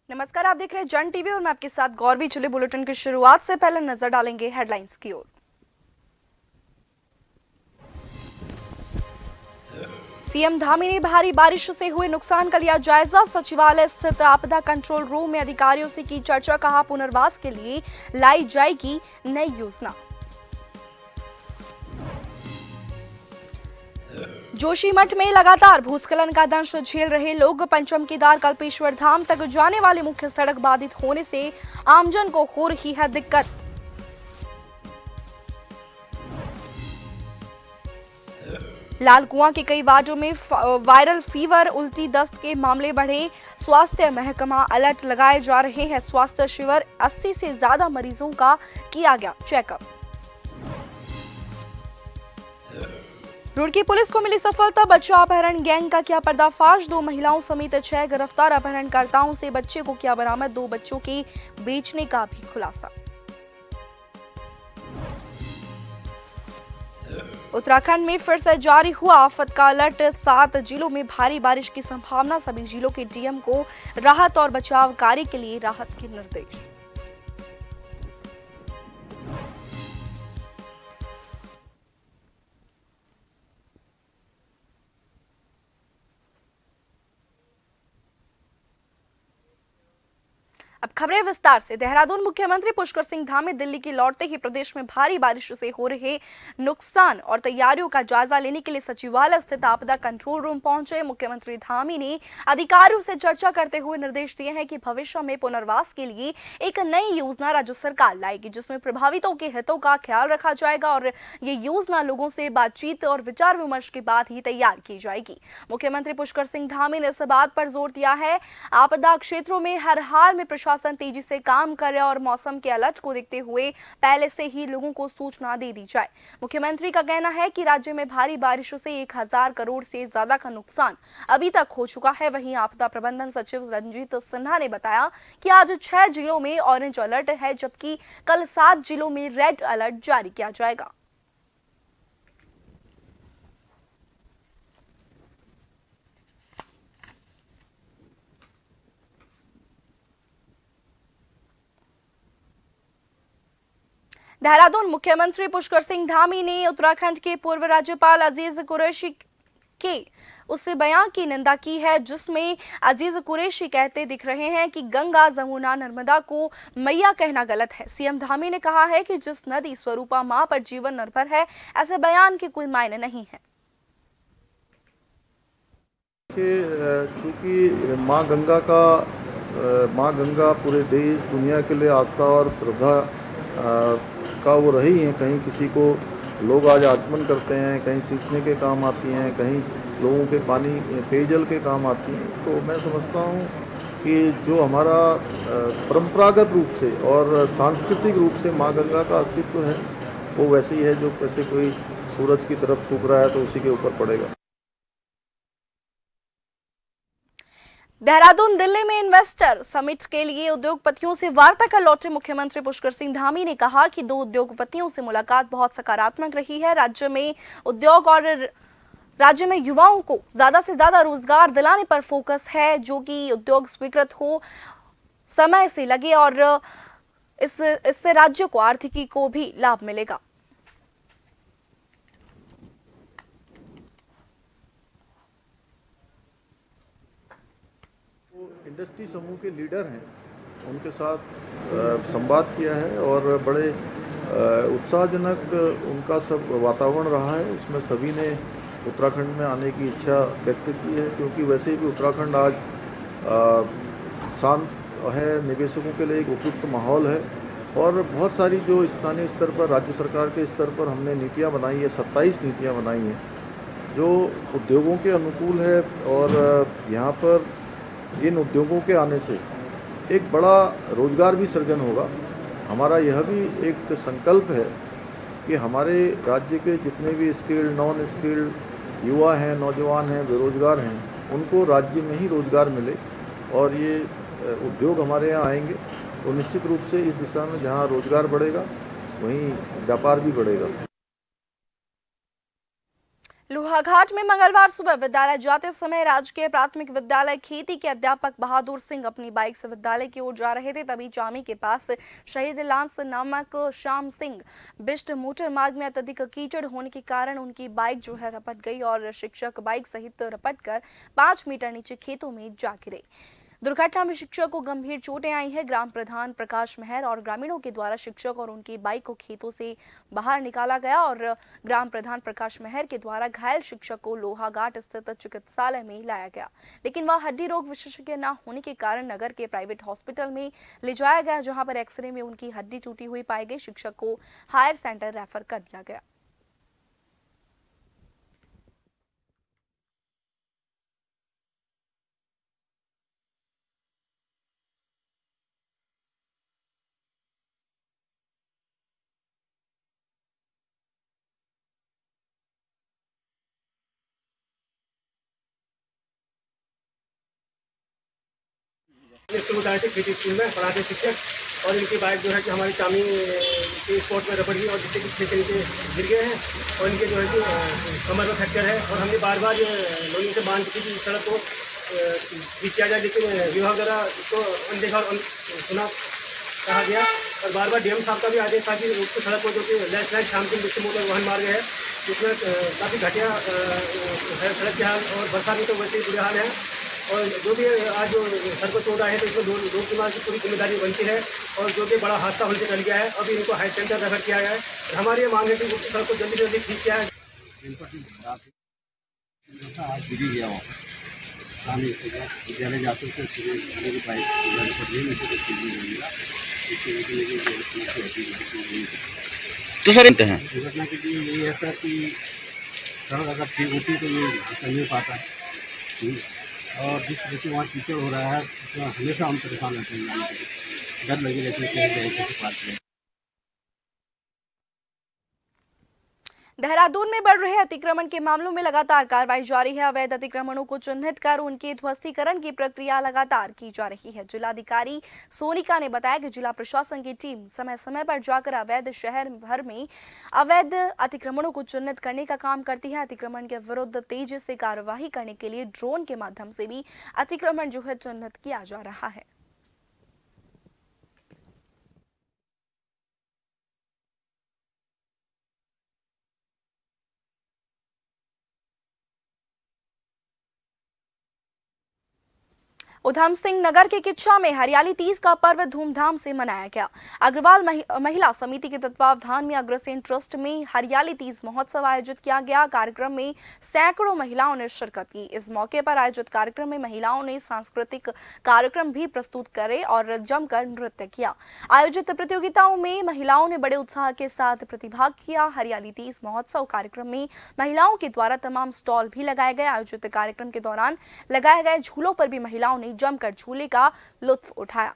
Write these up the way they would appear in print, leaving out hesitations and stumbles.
नमस्कार, आप देख रहे हैं जन टीवी और मैं आपके साथ गौरवी। चले बुलेटिन की शुरुआत से पहले नजर डालेंगे हेडलाइंस की ओर। सीएम धामी ने भारी बारिश से हुए नुकसान का लिया जायजा। सचिवालय स्थित आपदा कंट्रोल रूम में अधिकारियों से की चर्चा। कहा पुनर्वास के लिए लाई जाएगी नई योजना। जोशीमठ में लगातार भूस्खलन का दंश झेल रहे लोग। पंचम केदार कल्पेश्वर धाम तक जाने वाली मुख्य सड़क बाधित होने से आमजन को हो रही है दिक्कत। लाल कुआं के कई वार्डों में वायरल फीवर, उल्टी, दस्त के मामले बढ़े। स्वास्थ्य महकमा अलर्ट लगाए जा रहे हैं। स्वास्थ्य शिविर 80 से ज्यादा मरीजों का किया गया चेकअप। रुड़की पुलिस को मिली सफलता। बच्चा अपहरण गैंग का किया पर्दाफाश। 2 महिलाओं समेत 6 गिरफ्तार। अपहरणकर्ताओं से बच्चे को किया बरामद। 2 बच्चों के बेचने का भी खुलासा। उत्तराखंड में फिर से जारी हुआ आफत का अलर्ट। 7 जिलों में भारी बारिश की संभावना। सभी जिलों के डीएम को राहत और बचाव कार्य के लिए राहत के निर्देश। अब खबरें विस्तार से। देहरादून मुख्यमंत्री पुष्कर सिंह धामी दिल्ली की लौटते ही प्रदेश में भारी बारिश से हो रहे नुकसान और तैयारियों का जायजा लेने के लिए सचिवालय स्थित आपदा कंट्रोल रूम पहुंचे। मुख्यमंत्री धामी ने अधिकारियों से चर्चा करते हुए निर्देश दिए हैं कि भविष्य में पुनर्वास के लिए एक नई योजना राज्य सरकार लाएगी, जिसमें प्रभावितों के हितों का ख्याल रखा जाएगा और ये योजना लोगों से बातचीत और विचार विमर्श के बाद ही तैयार की जाएगी। मुख्यमंत्री पुष्कर सिंह धामी ने इस बात पर जोर दिया है आपदा क्षेत्रों में हर हाल में प्रशासन तेजी से काम कर रहा है और मौसम के अलर्ट को देखते हुए पहले से ही लोगों को सूचना दे दी जाए। मुख्यमंत्री का कहना है कि राज्य में भारी बारिशों से 1000 करोड़ से ज्यादा का नुकसान अभी तक हो चुका है। वहीं आपदा प्रबंधन सचिव रंजीत सिन्हा ने बताया कि आज 6 जिलों में ऑरेंज अलर्ट है, जबकि कल 7 जिलों में रेड अलर्ट जारी किया जाएगा। देहरादून मुख्यमंत्री पुष्कर सिंह धामी ने उत्तराखंड के पूर्व राज्यपाल अजीज कुरैशी के उस बयान की निंदा की है, जिसमें अजीज कुरैशी कहते दिख रहे हैं कि गंगा, जमुना, नर्मदा को मैया कहना गलत है। सीएम धामी ने कहा है कि जिस नदी स्वरूपा मां पर जीवन निर्भर है, ऐसे बयान के कोई मायने नहीं है। चूंकि माँ गंगा पूरे देश दुनिया के लिए आस्था और श्रद्धा का वो रही हैं। कहीं किसी को लोग आज आचमन करते हैं, कहीं सींचने के काम आती हैं, कहीं लोगों के पानी पेयजल के काम आती हैं। तो मैं समझता हूँ कि जो हमारा परंपरागत रूप से और सांस्कृतिक रूप से माँ गंगा का अस्तित्व है, वो वैसे ही है। जो कैसे कोई सूरज की तरफ फूंक रहा है तो उसी के ऊपर पड़ेगा। देहरादून दिल्ली में इन्वेस्टर समिट के लिए उद्योगपतियों से वार्ता कर लौटे मुख्यमंत्री पुष्कर सिंह धामी ने कहा कि 2 उद्योगपतियों से मुलाकात बहुत सकारात्मक रही है। राज्य में उद्योग और राज्य में युवाओं को ज्यादा से ज्यादा रोजगार दिलाने पर फोकस है, जो कि उद्योग स्वीकृत हो, समय से लगे और इससे राज्य को आर्थिकी को भी लाभ मिलेगा। इंडस्ट्री समूह के लीडर हैं, उनके साथ संवाद किया है और बड़े उत्साहजनक उनका सब वातावरण रहा है। उसमें सभी ने उत्तराखंड में आने की इच्छा व्यक्त की है, क्योंकि वैसे भी उत्तराखंड आज शांत है, निवेशकों के लिए एक उपयुक्त माहौल है और बहुत सारी जो स्थानीय स्तर पर, राज्य सरकार के स्तर पर हमने नीतियाँ बनाई है, 27 नीतियाँ बनाई हैं जो उद्योगों के अनुकूल है। और यहाँ पर इन उद्योगों के आने से एक बड़ा रोजगार भी सृजन होगा। हमारा यह भी एक संकल्प है कि हमारे राज्य के जितने भी स्किल्ड, नॉन स्किल्ड युवा हैं, नौजवान हैं, बेरोजगार हैं, उनको राज्य में ही रोजगार मिले और ये उद्योग हमारे यहाँ आएंगे तो निश्चित रूप से इस दिशा में जहाँ रोजगार बढ़ेगा वहीं व्यापार भी बढ़ेगा। लोहाघाट में मंगलवार सुबह विद्यालय जाते समय राजकीय प्राथमिक विद्यालय खेती के अध्यापक बहादुर सिंह अपनी बाइक से विद्यालय की ओर जा रहे थे। तभी चामी के पास शहीद लांस नामक श्याम सिंह बिष्ट मोटर मार्ग में अत्यधिक कीचड़ होने के कारण उनकी बाइक रपट गई और शिक्षक बाइक सहित रपट कर 5 मीटर नीचे खेतों में जा गिरे। दुर्घटना में शिक्षक को गंभीर चोटें आई हैं। ग्राम प्रधान प्रकाश मेहर और ग्रामीणों के द्वारा शिक्षक और उनकी बाइक को खेतों से बाहर निकाला गया और ग्राम प्रधान प्रकाश मेहर के द्वारा घायल शिक्षक को लोहाघाट स्थित चिकित्सालय में लाया गया, लेकिन वह हड्डी रोग विशेषज्ञ न होने के कारण नगर के प्राइवेट हॉस्पिटल में ले जाया गया, जहां पर एक्सरे में उनकी हड्डी टूटी हुई पाई गई। शिक्षक को हायर सेंटर रेफर कर दिया गया। स्कूल में आए थे, खेती स्कूल में पढ़ाते शिक्षक, और इनकी बाइक जो है कि हमारी चामी के स्पॉट में रपट गई और जिससे कि खेत नीचे गिर गए हैं और इनके जो है कि कमर में फ्रैक्चर है। और हमने बार बार ये लोगों से मांग की थी कि सड़क को ठीक किया जाए, लेकिन विभाग द्वारा इसको अनदेखा सुना कहा गया। और बार बार डीएम साहब का भी आदेश था कि उसको सड़क को जो कि लैंडस्लाइड शाम सिंह बिष्ट मोटर वाहन मार्ग है, उसमें काफ़ी घटिया सड़क के हाल और बरसात में तो वैसे ही बुरे हाल है। और जो भी आज जो सर को चोट आए हैं तो इसमें रोड निर्माण की पूरी जिम्मेदारी बनती है और जो कि बड़ा हादसा होने से टल गया है। अभी इनको हाई सेंटर रेफर किया गया है। हमारी ये मांग है कि उस सड़क को जल्दी से जल्दी ठीक किया है। आज गिरी गया वहाँ विद्यालय जाते थे की तो सर हैं दुर्घटना के लिए यही है सर कि सड़क अगर ठीक होती तो ये समझ नहीं पाता है। और जिस तरह से वहाँ कीचड़ हो रहा है तो हमेशा हम परेशान रहते हैं, डर लगी रहती है। देहरादून में बढ़ रहे अतिक्रमण के मामलों में लगातार कार्रवाई जारी है। अवैध अतिक्रमणों को चिन्हित कर उनके ध्वस्तीकरण की प्रक्रिया लगातार की जा रही है। जिलाधिकारी सोनिका ने बताया कि जिला प्रशासन की टीम समय समय पर जाकर अवैध शहर भर में अवैध अतिक्रमणों को चिन्हित करने का काम करती है। अतिक्रमण के विरुद्ध तेजी से कार्यवाही करने के लिए ड्रोन के माध्यम से भी अतिक्रमण चिन्हित किया जा रहा है। उधम सिंह नगर के किच्छा में हरियाली तीज का पर्व धूमधाम से मनाया गया। अग्रवाल महिला समिति के तत्वावधान में अग्रसेन ट्रस्ट में हरियाली तीज महोत्सव आयोजित किया गया। कार्यक्रम में सैकड़ों महिलाओं ने शिरकत की। इस मौके पर आयोजित कार्यक्रम में महिलाओं ने सांस्कृतिक कार्यक्रम भी प्रस्तुत करे और जमकर नृत्य किया। आयोजित प्रतियोगिताओं में महिलाओं ने बड़े उत्साह के साथ प्रतिभाग किया। हरियाली तीज महोत्सव कार्यक्रम में महिलाओं के द्वारा तमाम स्टॉल भी लगाए गए। आयोजित कार्यक्रम के दौरान लगाए गए झूलों पर भी महिलाओं ने जमकर झूले का लुत्फ उठाया।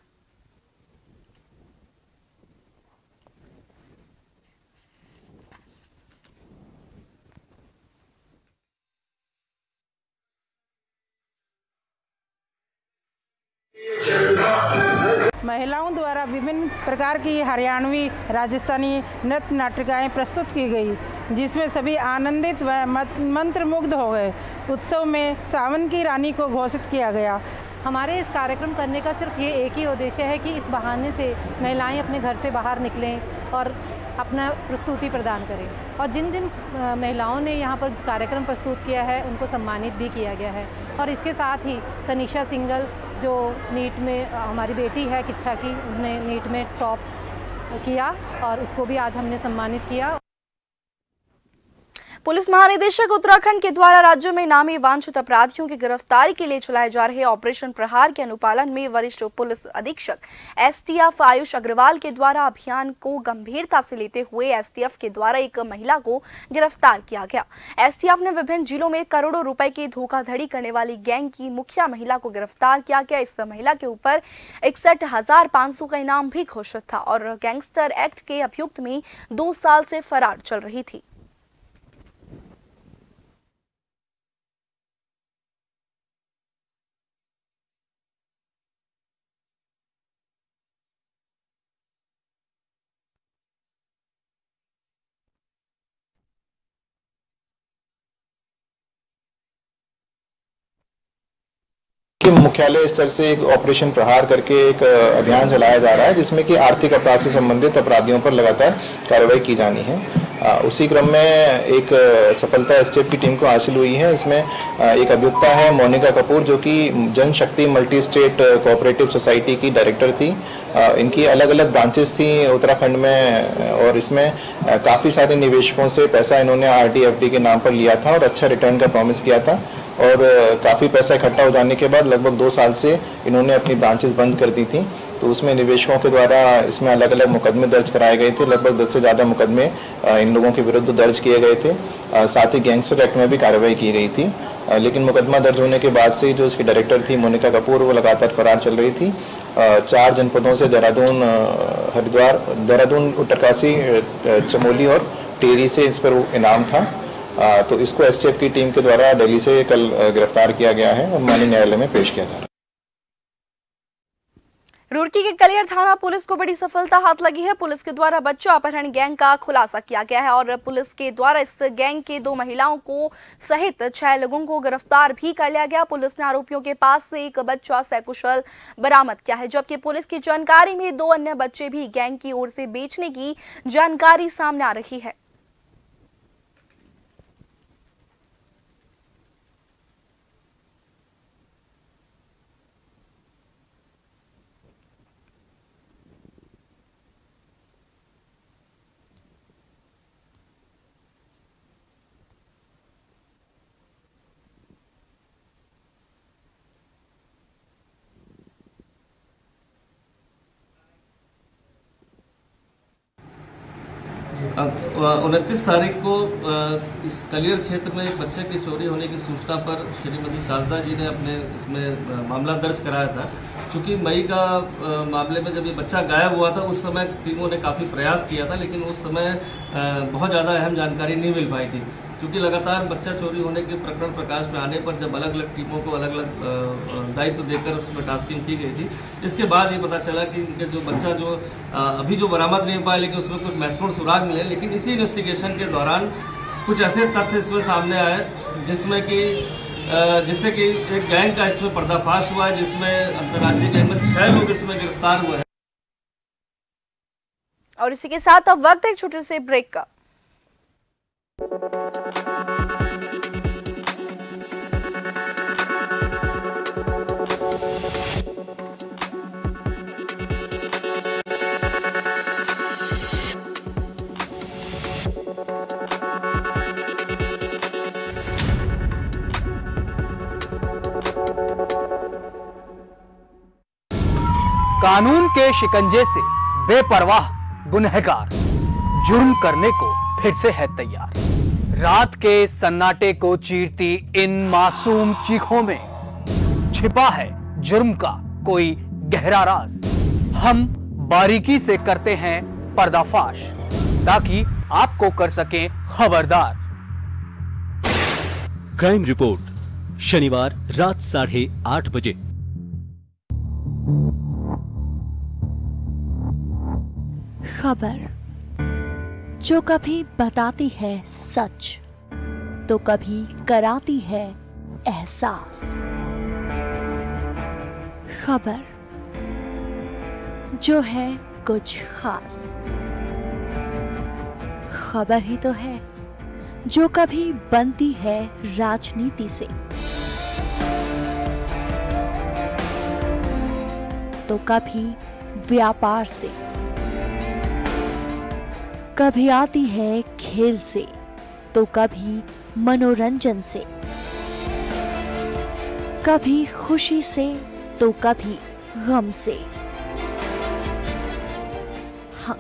महिलाओं द्वारा विभिन्न प्रकार की हरियाणवी राजस्थानी नृत्य नाटिकाएं प्रस्तुत की गई, जिसमें सभी आनंदित व मंत्रमुग्ध हो गए। उत्सव में सावन की रानी को घोषित किया गया। हमारे इस कार्यक्रम करने का सिर्फ ये एक ही उद्देश्य है कि इस बहाने से महिलाएं अपने घर से बाहर निकलें और अपना प्रस्तुति प्रदान करें। और जिन जिन महिलाओं ने यहाँ पर कार्यक्रम प्रस्तुत किया है उनको सम्मानित भी किया गया है। और इसके साथ ही तनिषा सिंगल जो नीट में हमारी बेटी है किच्छा की, उन्होंने नीट में टॉप किया और उसको भी आज हमने सम्मानित किया। पुलिस महानिदेशक उत्तराखंड के द्वारा राज्य में नामी वांछित अपराधियों की गिरफ्तारी के लिए चलाए जा रहे ऑपरेशन प्रहार के अनुपालन में वरिष्ठ पुलिस अधीक्षक एसटीएफ आयुष अग्रवाल के द्वारा अभियान को गंभीरता से लेते हुए एसटीएफ के द्वारा एक महिला को गिरफ्तार किया गया। एसटीएफ ने विभिन्न जिलों में करोड़ों रुपए की धोखाधड़ी करने वाली गैंग की मुखिया महिला को गिरफ्तार किया गया। इस महिला के ऊपर 61,500 का इनाम भी घोषित था और गैंगस्टर एक्ट के अभियुक्त में 2 साल से फरार चल रही थी। कि मुख्यालय स्तर से एक ऑपरेशन प्रहार करके एक अभियान चलाया जा रहा है, जिसमें कि आर्थिक अपराध से संबंधित अपराधियों पर लगातार कार्रवाई की जानी है। उसी क्रम में एक सफलता एसटीएफ की टीम को हासिल हुई है। इसमें एक अभियुक्ता है मोनिका कपूर, जो कि जनशक्ति मल्टी स्टेट कोऑपरेटिव सोसाइटी की डायरेक्टर थी। इनकी अलग अलग ब्रांचेस थी उत्तराखंड में, और इसमें काफ़ी सारे निवेशकों से पैसा इन्होंने आरडी-एफडी के नाम पर लिया था और अच्छा रिटर्न का प्रॉमिस किया था। और काफ़ी पैसा इकट्ठा हो जाने के बाद लगभग 2 साल से इन्होंने अपनी ब्रांचेस बंद कर दी थी। तो उसमें निवेशकों के द्वारा इसमें अलग अलग मुकदमे दर्ज कराए गए थे। लगभग 10 से ज़्यादा मुकदमे इन लोगों के विरुद्ध दर्ज किए गए थे। साथ ही गैंगस्टर एक्ट में भी कार्रवाई की गई थी। लेकिन मुकदमा दर्ज होने के बाद से जो इसकी डायरेक्टर थी मोनिका कपूर, वो लगातार फरार चल रही थी। 4 जनपदों से देहरादून, हरिद्वार, देहरादून, उत्तरकाशी, चमोली और टिहरी से इस पर इनाम था। तो इसको एसटीएफ की टीम के द्वारा दिल्ली से कल गिरफ्तार किया गया है और माननीय न्यायालय में पेश किया जा रहा है। रुड़की के कलियर थाना पुलिस को बड़ी सफलता हाथ लगी है। पुलिस के द्वारा बच्चों अपहरण गैंग का खुलासा किया गया है और पुलिस के द्वारा इस गैंग के 2 महिलाओं को सहित 6 लोगों को गिरफ्तार भी कर लिया गया। पुलिस ने आरोपियों के पास से एक बच्चा सकुशल बरामद किया है, जबकि पुलिस की जानकारी में 2 अन्य बच्चे भी गैंग की ओर से बेचने की जानकारी सामने आ रही है। अब 29 तारीख को इस कलियर क्षेत्र में एक बच्चे की चोरी होने की सूचना पर श्रीमती शारदा जी ने अपने इसमें मामला दर्ज कराया था। चूँकि मई का मामले में जब ये बच्चा गायब हुआ था, उस समय टीमों ने काफ़ी प्रयास किया था, लेकिन उस समय बहुत ज़्यादा अहम जानकारी नहीं मिल पाई थी। क्योंकि लगातार बच्चा चोरी होने के प्रकरण प्रकाश में आने पर जब अलग अलग टीमों को अलग अलग दायित्व देकर उसमें टास्किंग की गई थी, इसके बाद ये पता चला कि इनके जो बच्चा जो अभी जो बरामद नहीं हो पाया, लेकिन उसमें कुछ महत्वपूर्ण सुराग मिले। लेकिन इसी इन्वेस्टिगेशन के दौरान कुछ ऐसे तथ्य इसमें सामने आए जिससे कि एक गैंग का इसमें पर्दाफाश हुआ है, जिसमें अंतर्राज्यीय गैंग में 6 लोग इसमें गिरफ्तार हुए हैं। और इसी के साथ अब वक्त एक छोटे से ब्रेक का। कानून के शिकंजे से बेपरवाह गुनहगार जुर्म करने को फिर से है तैयार। रात के सन्नाटे को चीरती इन मासूम चीखों में छिपा है जुर्म का कोई गहरा राज। हम बारीकी से करते हैं पर्दाफाश ताकि आपको कर सकें खबरदार। क्राइम रिपोर्ट शनिवार रात 8:30 बजे। खबर जो कभी बताती है सच तो कभी कराती है एहसास। खबर जो है कुछ खास। खबर ही तो है जो कभी बनती है राजनीति से तो कभी व्यापार से, कभी आती है खेल से तो कभी मनोरंजन से, कभी खुशी से तो कभी गम से। हाँ,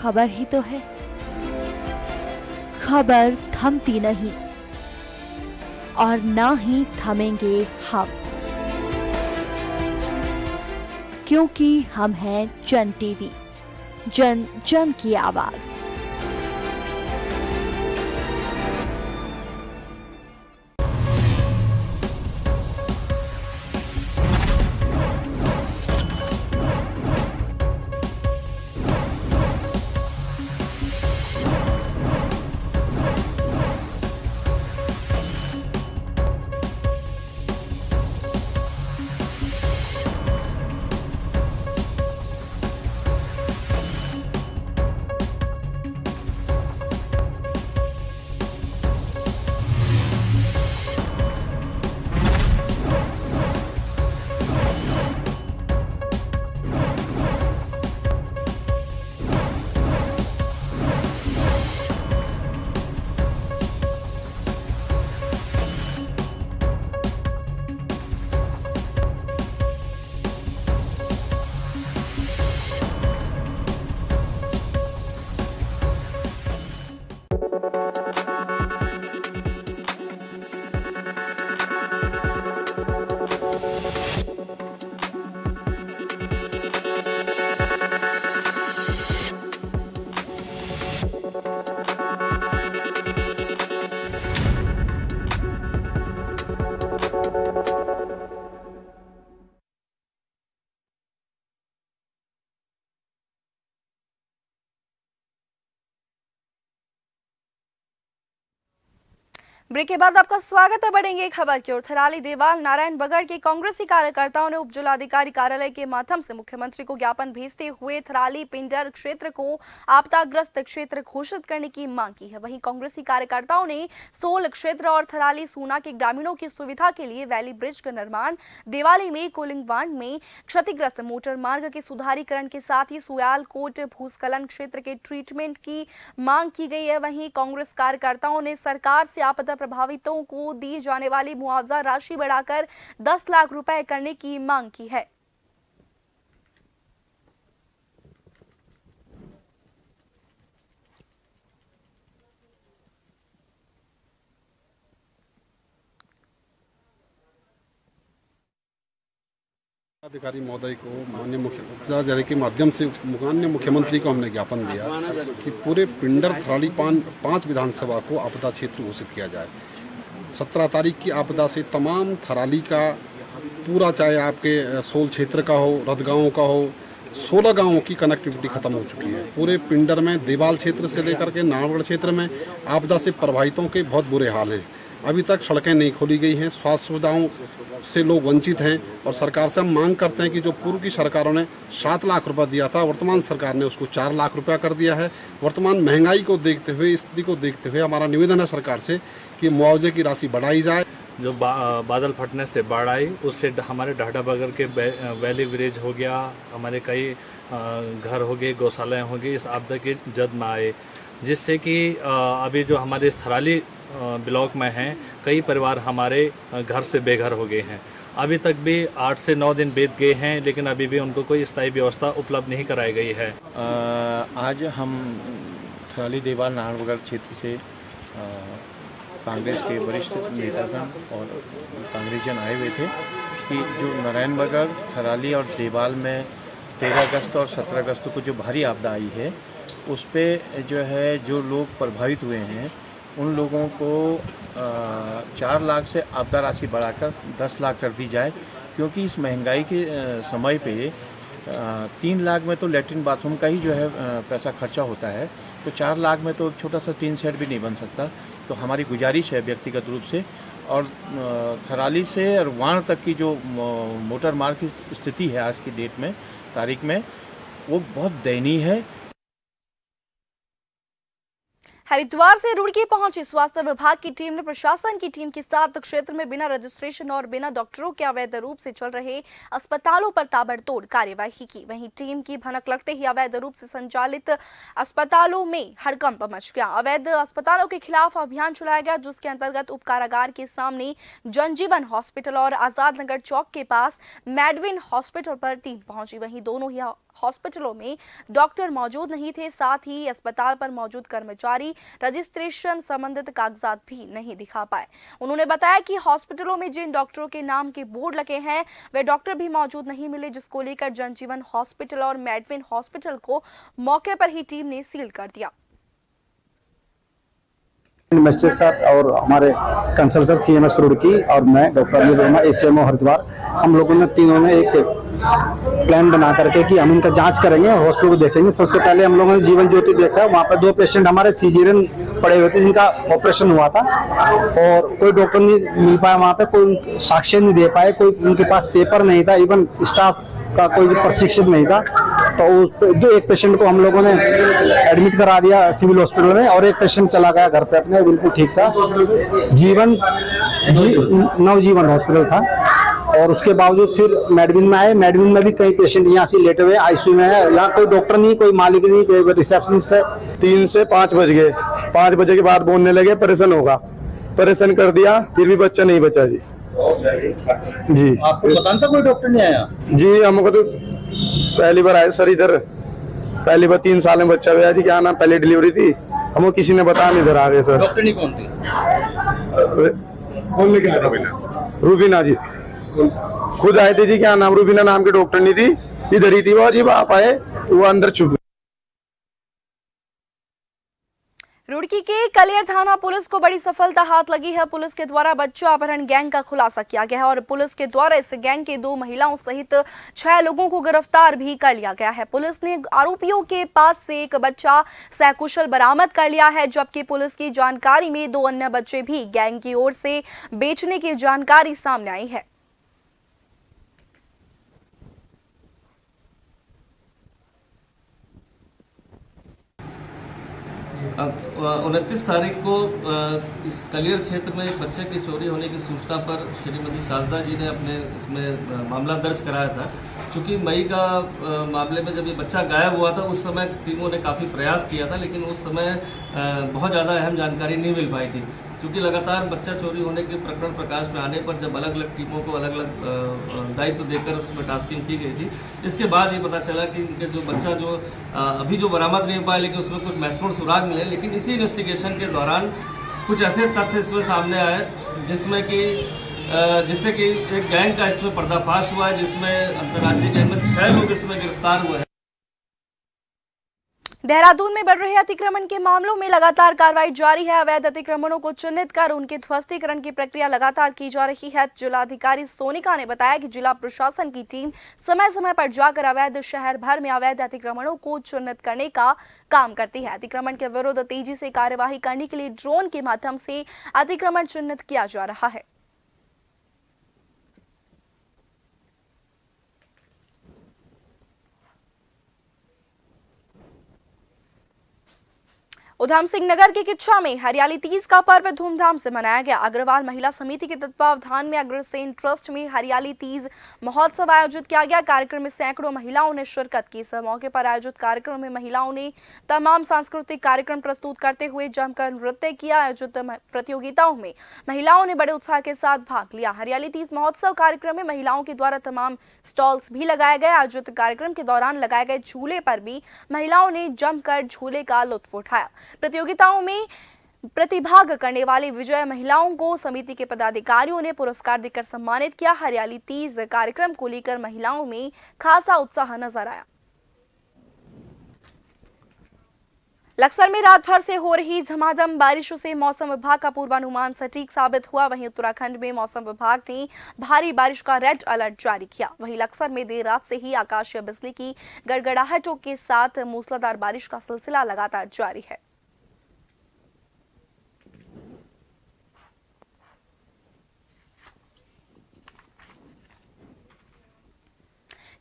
खबर ही तो है। खबर थमती नहीं और ना ही थमेंगे हम, क्योंकि हम हैं जन टीवी, जन जन की आवाज। ब्रेक के बाद आपका स्वागत है। बढ़ेंगे खबर की ओर। थराली देवाल नारायण बगड़ के कांग्रेसी कार्यकर्ताओं ने उपजिलाधिकारी कार्यालय के माध्यम से मुख्यमंत्री को ज्ञापन भेजते हुए थराली पिंडर क्षेत्र को आपदाग्रस्त क्षेत्र घोषित करने की मांग की है। वहीं कांग्रेसी कार्यकर्ताओं ने सोल क्षेत्र और थराली सूना के ग्रामीणों की सुविधा के लिए वैली ब्रिज का निर्माण, देवाली में कोलिंगवांड में क्षतिग्रस्त मोटर मार्ग के सुधारीकरण के साथ ही सुयालकोट भूस्खलन क्षेत्र के ट्रीटमेंट की मांग की गई है। वहीं कांग्रेस कार्यकर्ताओं ने सरकार से आपदा प्रभावितों को दी जाने वाली मुआवजा राशि बढ़ाकर 10 लाख रुपए करने की मांग की है। अधिकारी महोदय को माननीय मुख्यमंत्री के माध्यम से माननीय मुख्यमंत्री को हमने ज्ञापन दिया कि पूरे पिंडर थराली 5 विधानसभा को आपदा क्षेत्र घोषित किया जाए। 17 तारीख की आपदा से तमाम थराली का पूरा, चाहे आपके सोल क्षेत्र का हो, रदगांव का हो, 16 गांवों की कनेक्टिविटी खत्म हो चुकी है। पूरे पिंडर में देवाल क्षेत्र से लेकर के नारायणगढ़ क्षेत्र में आपदा से प्रभावितों के बहुत बुरे हाल है। अभी तक सड़कें नहीं खोली गई हैं, स्वास्थ्य सुविधाओं से लोग वंचित हैं और सरकार से हम मांग करते हैं कि जो पूर्व की सरकारों ने 7 लाख रुपए दिया था, वर्तमान सरकार ने उसको 4 लाख रुपया कर दिया है। वर्तमान महंगाई को देखते हुए, स्थिति को देखते हुए हमारा निवेदन है सरकार से कि मुआवजे की राशि बढ़ाई जाए। जो बादल फटने से बाढ़ आई, उससे हमारे ढाढा बगड़ के वैली ब्रिज हो गया, हमारे कई घर हो गए, गौशालाएँ हो गई, इस आपदा के जद में आए, जिससे कि अभी जो हमारे इस थराली ब्लॉक में हैं कई परिवार हमारे घर से बेघर हो गए हैं। अभी तक भी 8 से 9 दिन बीत गए हैं, लेकिन अभी भी उनको कोई स्थायी व्यवस्था उपलब्ध नहीं कराई गई है। आज हम थराली देवाल नारायणगढ़ क्षेत्र से कांग्रेस के वरिष्ठ नेतागण और कांग्रेसजन आए हुए थे कि जो नारायणगढ़, थराली और देवाल में 13 अगस्त और 17 अगस्त को जो भारी आपदा आई है, उस पर जो है जो लोग प्रभावित हुए हैं उन लोगों को 4 लाख से आपदा राशि बढ़ाकर 10 लाख कर दी जाए, क्योंकि इस महंगाई के समय पे 3 लाख में तो लैट्रिन बाथरूम का ही जो है पैसा खर्चा होता है, तो 4 लाख में तो छोटा सा टीन शेड भी नहीं बन सकता। तो हमारी गुजारिश है व्यक्तिगत रूप से, और थराली से और वाण तक की जो मोटर मार्ग की स्थिति है आज की डेट में, तारीख में, वो बहुत दयनीय है। हरिद्वार से रुड़की पहुंची स्वास्थ्य विभाग की टीम ने प्रशासन की टीम के साथ क्षेत्र में बिना रजिस्ट्रेशन और बिना डॉक्टरों के अवैध रूप से चल रहे अस्पतालों पर ताबड़तोड़ कार्यवाही की। वहीं टीम की भनक लगते ही अवैध रूप से संचालित अस्पतालों में हड़कंप मच गया। अवैध अस्पतालों के खिलाफ अभियान चलाया गया, जिसके अंतर्गत उपकारागार के सामने जनजीवन हॉस्पिटल और आजाद नगर चौक के पास मैडविन हॉस्पिटल पर टीम पहुंची। वहीं दोनों ही हॉस्पिटलों में डॉक्टर मौजूद नहीं थे, साथ ही अस्पताल पर मौजूद कर्मचारी रजिस्ट्रेशन संबंधित कागजात भी नहीं दिखा पाए। उन्होंने बताया कि हॉस्पिटलों में जिन डॉक्टरों के नाम के बोर्ड लगे हैं वे डॉक्टर भी मौजूद नहीं मिले, जिसको लेकर जनजीवन हॉस्पिटल और मैडविन हॉस्पिटल को मौके पर ही टीम ने सील कर दिया। मजिस्ट्रेट साहब और हमारे कंसल्टेंट CMS रुड़की और मैं डॉक्टर अनिल वर्मा ACMO हरिद्वार, हम लोगों ने तीनों ने एक प्लान बना करके कि हम इनका जांच करेंगे और हॉस्पिटल को देखेंगे। सबसे पहले हम लोगों ने जीवन ज्योति देखा, वहाँ पर 2 पेशेंट हमारे सीजरियन पड़े हुए थे जिनका ऑपरेशन हुआ था और कोई डॉक्टर नहीं मिल पाया, वहाँ पे कोई साक्ष्य नहीं दे पाए, कोई उनके पास पेपर नहीं था, इवन स्टाफ का कोई प्रशिक्षित नहीं था। तो उस एक पेशेंट को हम लोगों ने एडमिट करा दिया सिविल हॉस्पिटल में और एक पेशेंट चला गया घर पे अपने, बिल्कुल ठीक था। नवजीवन हॉस्पिटल था और उसके बावजूद फिर मैडविन में आए। मैडविन में भी कई पेशेंट यहाँ से लेटे हुए ICU में है। यहाँ कोई डॉक्टर नहीं, कोई मालिक नहीं, कोई रिसेप्शनिस्ट है। 3 से 5 बज गए, 5 बजे के बाद बोलने लगे ऑपरेशन होगा, ऑपरेशन कर दिया, फिर भी बच्चा नहीं बचा जी। आपको पता था कोई डॉक्टर नहीं आया? जी हमको तो पहली बार आए सर इधर, पहली बार 3 साल में बच्चा हुआ जी। क्या नाम, पहले डिलीवरी थी, हमको किसी ने बताया नहीं, इधर आ गए सर। डॉक्टर नहीं कौन थी? कौन लेके आया? रूबीना जी खुद आए थे जी। क्या नाम, रूबीना नाम की डॉक्टर नहीं थी, इधर ही थी वो जी। आप आए वो अंदर छुप रुड़की के कलियर थाना पुलिस को बड़ी सफलता हाथ लगी है। पुलिस के द्वारा बच्चों अपहरण गैंग का खुलासा किया गया है और पुलिस के द्वारा इस गैंग के 2 महिलाओं सहित 6 लोगों को गिरफ्तार भी कर लिया गया है। पुलिस ने आरोपियों के पास से एक बच्चा सकुशल बरामद कर लिया है, जबकि पुलिस की जानकारी में 2 अन्य बच्चे भी गैंग की ओर से बेचने की जानकारी सामने आई है। अब 29 तारीख को इस कलियर क्षेत्र में एक बच्चे की चोरी होने की सूचना पर श्रीमती साजदा जी ने अपने इसमें मामला दर्ज कराया था। चूँकि मई का मामले में जब ये बच्चा गायब हुआ था उस समय टीमों ने काफ़ी प्रयास किया था, लेकिन उस समय बहुत ज़्यादा अहम जानकारी नहीं मिल पाई थी। क्योंकि लगातार बच्चा चोरी होने के प्रकरण प्रकाश में आने पर जब अलग अलग टीमों को अलग अलग दायित्व देकर उसमें टास्किंग की गई थी, इसके बाद ये पता चला कि इनके जो बच्चा जो अभी जो बरामद नहीं हो पाया, लेकिन उसमें कुछ महत्वपूर्ण सुराग मिले। लेकिन इसी इन्वेस्टिगेशन के दौरान कुछ ऐसे तथ्य इसमें सामने आए जिससे कि एक गैंग का इसमें पर्दाफाश हुआ है, जिसमें अंतर्राज्यीय गैंग में 6 लोग इसमें गिरफ्तार हुए हैं। देहरादून में बढ़ रहे अतिक्रमण के मामलों में लगातार कार्रवाई जारी है। अवैध अतिक्रमणों को चिन्हित कर उनके ध्वस्तीकरण की प्रक्रिया लगातार की जा रही है। जिलाधिकारी सोनिका ने बताया कि जिला प्रशासन की टीम समय समय पर जाकर अवैध शहर भर में अवैध अतिक्रमणों को चिन्हित करने का काम करती है। अतिक्रमण के विरुद्ध तेजी से कार्यवाही करने के लिए ड्रोन के माध्यम से अतिक्रमण चिन्हित किया जा रहा है। उधम सिंह नगर के किच्छा में हरियाली तीज का पर्व धूमधाम से मनाया गया। अग्रवाल महिला समिति के तत्वावधान में अग्रसेन ट्रस्ट में हरियाली तीज महोत्सव आयोजित किया गया। कार्यक्रम में सैकड़ों महिलाओं ने शिरकत की। इस मौके पर आयोजित कार्यक्रम में महिलाओं ने तमाम सांस्कृतिक कार्यक्रम प्रस्तुत करते हुए जमकर नृत्य किया। आयोजित प्रतियोगिताओं में महिलाओं ने बड़े उत्साह के साथ भाग लिया। हरियाली तीज महोत्सव कार्यक्रम में महिलाओं के द्वारा तमाम स्टॉल्स भी लगाए गए। आयोजित कार्यक्रम के दौरान लगाए गए झूले पर भी महिलाओं ने जमकर झूले का लुत्फ उठाया। प्रतियोगिताओं में प्रतिभाग करने वाली विजय महिलाओं को समिति के पदाधिकारियों ने पुरस्कार देकर सम्मानित किया। हरियाली तीज कार्यक्रम को लेकर महिलाओं में खासा उत्साह नजर आया। लक्सर में रात भर से हो रही झमाझम बारिशों से मौसम विभाग का पूर्वानुमान सटीक साबित हुआ। वहीं उत्तराखंड में मौसम विभाग ने भारी बारिश का रेड अलर्ट जारी किया। वहीं लक्सर में देर रात से ही आकाशीय बिजली की गड़गड़ाहटों के साथ मूसलाधार बारिश का सिलसिला लगातार जारी है।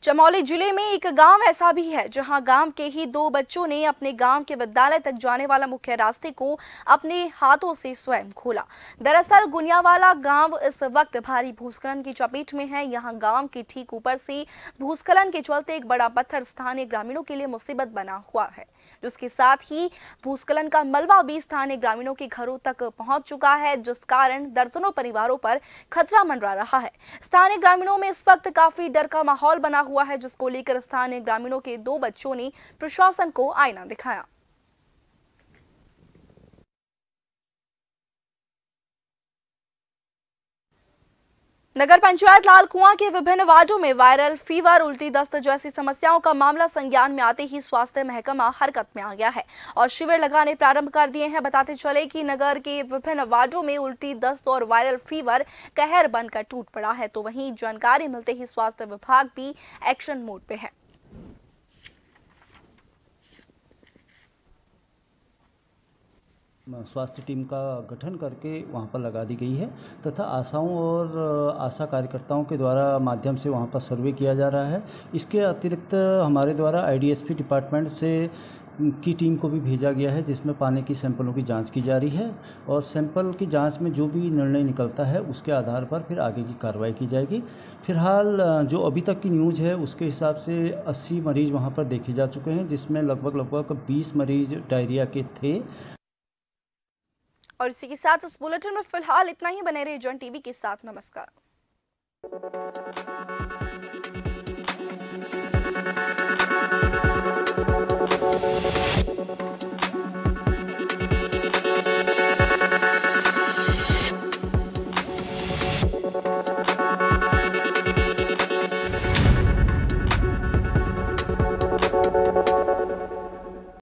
चमोली जिले में एक गांव ऐसा भी है जहां गांव के ही 2 बच्चों ने अपने गांव के विद्यालय तक जाने वाला मुख्य रास्ते को अपने हाथों से स्वयं खोला। दरअसल गुनियावाला गांव इस वक्त भारी भूस्खलन की चपेट में है। यहां गांव के ठीक ऊपर से भूस्खलन के चलते एक बड़ा पत्थर स्थानीय ग्रामीणों के लिए मुसीबत बना हुआ है, जिसके साथ ही भूस्खलन का मलबा भी स्थानीय ग्रामीणों के घरों तक पहुंच चुका है, जिस कारण दर्जनों परिवारों पर खतरा मंडरा रहा है। स्थानीय ग्रामीणों में इस वक्त काफी डर का माहौल बना हुआ है, जिसको लेकर स्थानीय ग्रामीणों के 2 बच्चों ने प्रशासन को आईना दिखाया। नगर पंचायत लालकुआं के विभिन्न वार्डों में वायरल फीवर, उल्टी दस्त जैसी समस्याओं का मामला संज्ञान में आते ही स्वास्थ्य महकमा हरकत में आ गया है और शिविर लगाने प्रारंभ कर दिए हैं। बताते चले कि नगर के विभिन्न वार्डों में उल्टी दस्त और वायरल फीवर कहर बनकर टूट पड़ा है, तो वहीं जानकारी मिलते ही स्वास्थ्य विभाग भी एक्शन मोड पे है। स्वास्थ्य टीम का गठन करके वहाँ पर लगा दी गई है तथा आशाओं और आशा कार्यकर्ताओं के द्वारा माध्यम से वहाँ पर सर्वे किया जा रहा है। इसके अतिरिक्त हमारे द्वारा आईडीएसपी डिपार्टमेंट से की टीम को भी भेजा गया है, जिसमें पानी की सैंपलों की जांच की जा रही है और सैंपल की जांच में जो भी निर्णय निकलता है उसके आधार पर फिर आगे की कार्रवाई की जाएगी। फिलहाल जो अभी तक की न्यूज़ है उसके हिसाब से 80 मरीज वहाँ पर देखे जा चुके हैं, जिसमें लगभग 20 मरीज डायरिया के थे। और इसी के साथ इस बुलेटिन में फिलहाल इतना ही। बने रहिए जन टीवी के साथ। नमस्कार।